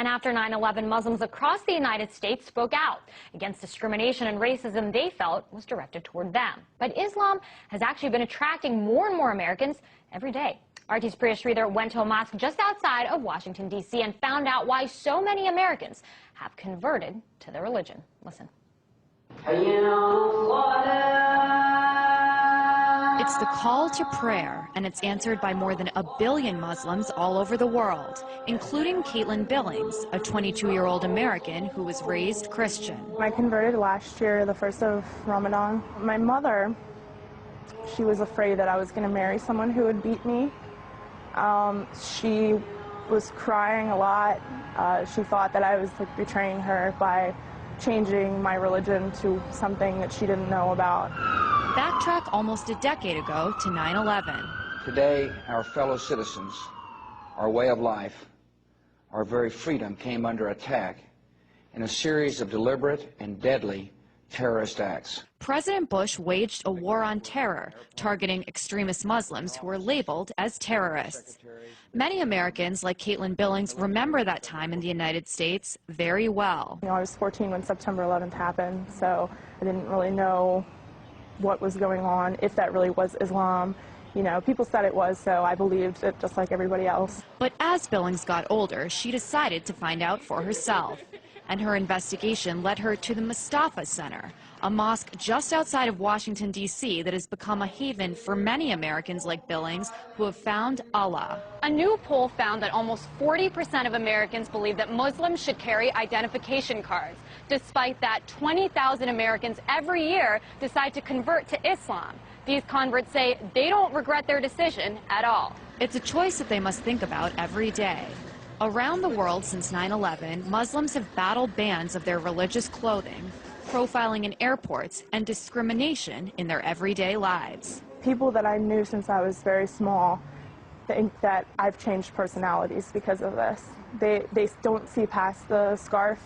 And after 9/11, Muslims across the United States spoke out against discrimination and racism they felt was directed toward them. But Islam has actually been attracting more and more Americans every day. RT's Priya Sridhar went to a mosque just outside of Washington, D.C. and found out why so many Americans have converted to their religion. Listen. It's the call to prayer, and it's answered by more than 1 billion Muslims all over the world, including Caitlin Billings, a 22-year-old American who was raised Christian. I converted last year, the 1st of Ramadan. My mother, she was afraid that I was going to marry someone who would beat me. She was crying a lot. She thought that I was betraying her by changing my religion to something that she didn't know about. Backtrack almost a decade ago to 9/11. Today, our fellow citizens, our way of life, our very freedom came under attack in a series of deliberate and deadly terrorist acts. President Bush waged a war on terror, targeting extremist Muslims who were labeled as terrorists. Many Americans, like Caitlin Billings, remember that time in the United States very well. I was 14 when September 11th happened, so I didn't really know what was going on, if that really was Islam. People said it was, so I believed it just like everybody else. But as Billings got older, she decided to find out for herself. And her investigation led her to the Mustafa Center, a mosque just outside of Washington, D.C. that has become a haven for many Americans like Billings who have found Allah. A new poll found that almost 40% of Americans believe that Muslims should carry identification cards. Despite that, 20,000 Americans every year decide to convert to Islam. These converts say they don't regret their decision at all. It's a choice that they must think about every day. Around the world since 9/11, Muslims have battled bans of their religious clothing, profiling in airports, and discrimination in their everyday lives. People that I knew since I was very small think that I've changed personalities because of this. They don't see past the scarf.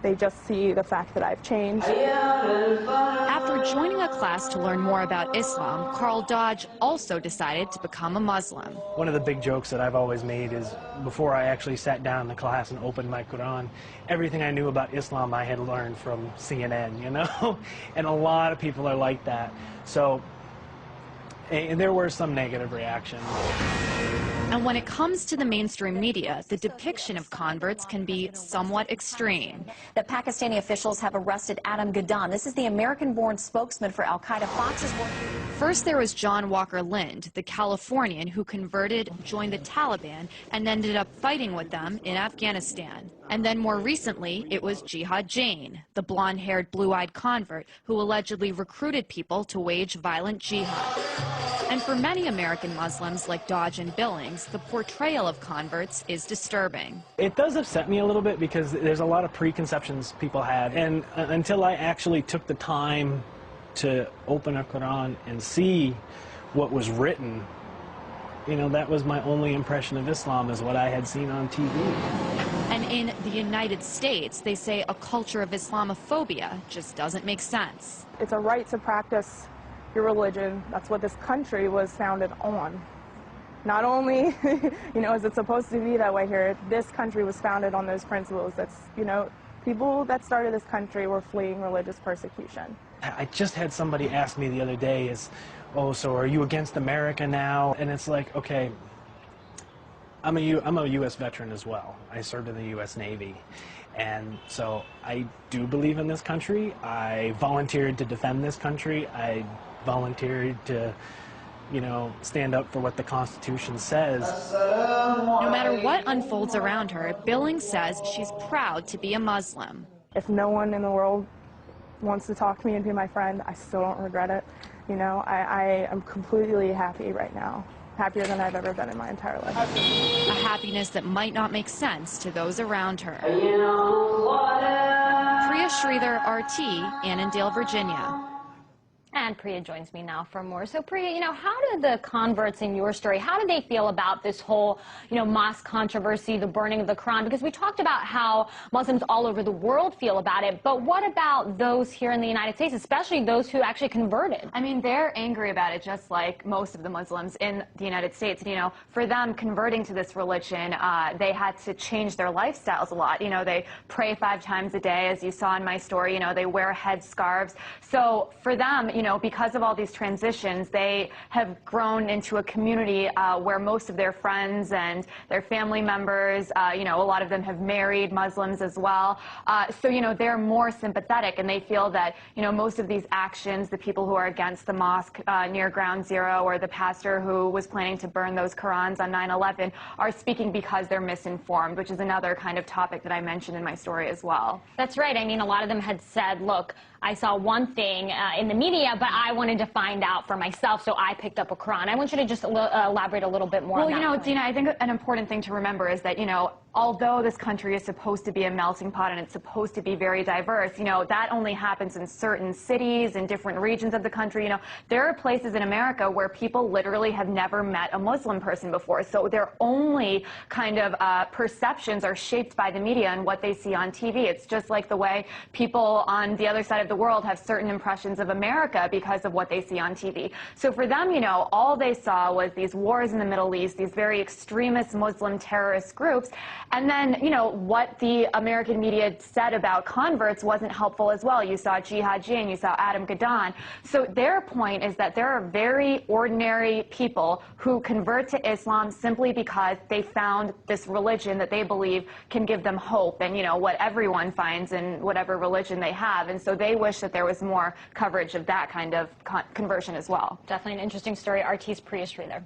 They just see the fact that I've changed. After joining a class to learn more about Islam, Carl Dodge also decided to become a Muslim. One of the big jokes that I've always made is before I actually sat down in the class and opened my Quran, everything I knew about Islam I had learned from CNN, And a lot of people are like that. So, and there were some negative reactions. And when it comes to the mainstream media, the depiction of converts can be somewhat extreme. The Pakistani officials have arrested Adam Gadan. This is the American-born spokesman for Al-Qaeda. Fox's work. First, there was John Walker Lind, the Californian who converted, joined the Taliban, and ended up fighting with them in Afghanistan. And then more recently, it was Jihad Jain, the blonde-haired, blue-eyed convert who allegedly recruited people to wage violent jihad. And for many American Muslims like Dodge and Billings, the portrayal of converts is disturbing. It does upset me a little bit because there's a lot of preconceptions people have. And until I actually took the time to open a Quran and see what was written, that was my only impression of Islam, is what I had seen on TV. And in the United States, they say a culture of Islamophobia just doesn't make sense. It's a right to practice your religion. That's what this country was founded on. Not only, is it supposed to be that way here, this country was founded on those principles. That's, people that started this country were fleeing religious persecution. I just had somebody ask me the other day, oh, so are you against America now? And it's like, okay, I'm a U.S. veteran as well. I served in the U.S. Navy. And so I do believe in this country. I volunteered to defend this country. I volunteered to, stand up for what the Constitution says. No matter what unfolds around her, Billings says she's proud to be a Muslim. If no one in the world wants to talk to me and be my friend, I still don't regret it. I am completely happy right now. Happier than I've ever been in my entire life. A happiness that might not make sense to those around her. Priya Sridhar, RT, Annandale, Virginia. And Priya joins me now for more. So Priya, how do the converts in your story, how do they feel about this whole, mosque controversy, the burning of the Quran? Because we talked about how Muslims all over the world feel about it, but what about those here in the United States, especially those who actually converted? I mean, they're angry about it just like most of the Muslims in the United States. For them, converting to this religion, they had to change their lifestyles a lot. They pray 5 times a day, as you saw in my story. They wear headscarves. So for them, because of all these transitions, they have grown into a community where most of their friends and their family members, a lot of them have married Muslims as well. So, they're more sympathetic, and they feel that, most of these actions, the people who are against the mosque near Ground Zero, or the pastor who was planning to burn those Qurans on 9/11, are speaking because they're misinformed, which is another kind of topic that I mentioned in my story as well. That's right. I mean, a lot of them had said, look, I saw one thing in the media, but I wanted to find out for myself, so I picked up a Quran. I want you to just elaborate a little bit more on that. Well, Dina, I think an important thing to remember is that, although this country is supposed to be a melting pot and it's supposed to be very diverse, that only happens in certain cities and different regions of the country. There are places in America where people literally have never met a Muslim person before, so their only kind of perceptions are shaped by the media and what they see on TV. It's just like the way people on the other side of the world have certain impressions of America because of what they see on TV. So for them, all they saw was these wars in the Middle East, these very extremist Muslim terrorist groups, and then, what the American media said about converts wasn't helpful as well. You saw Jihad Jain, you saw Adam Gadon. So their point is that there are very ordinary people who convert to Islam simply because they found this religion that they believe can give them hope and, what everyone finds in whatever religion they have. And so they wish that there was more coverage of that kind of conversion as well. Definitely an interesting story. RT's Priya Sridhar there.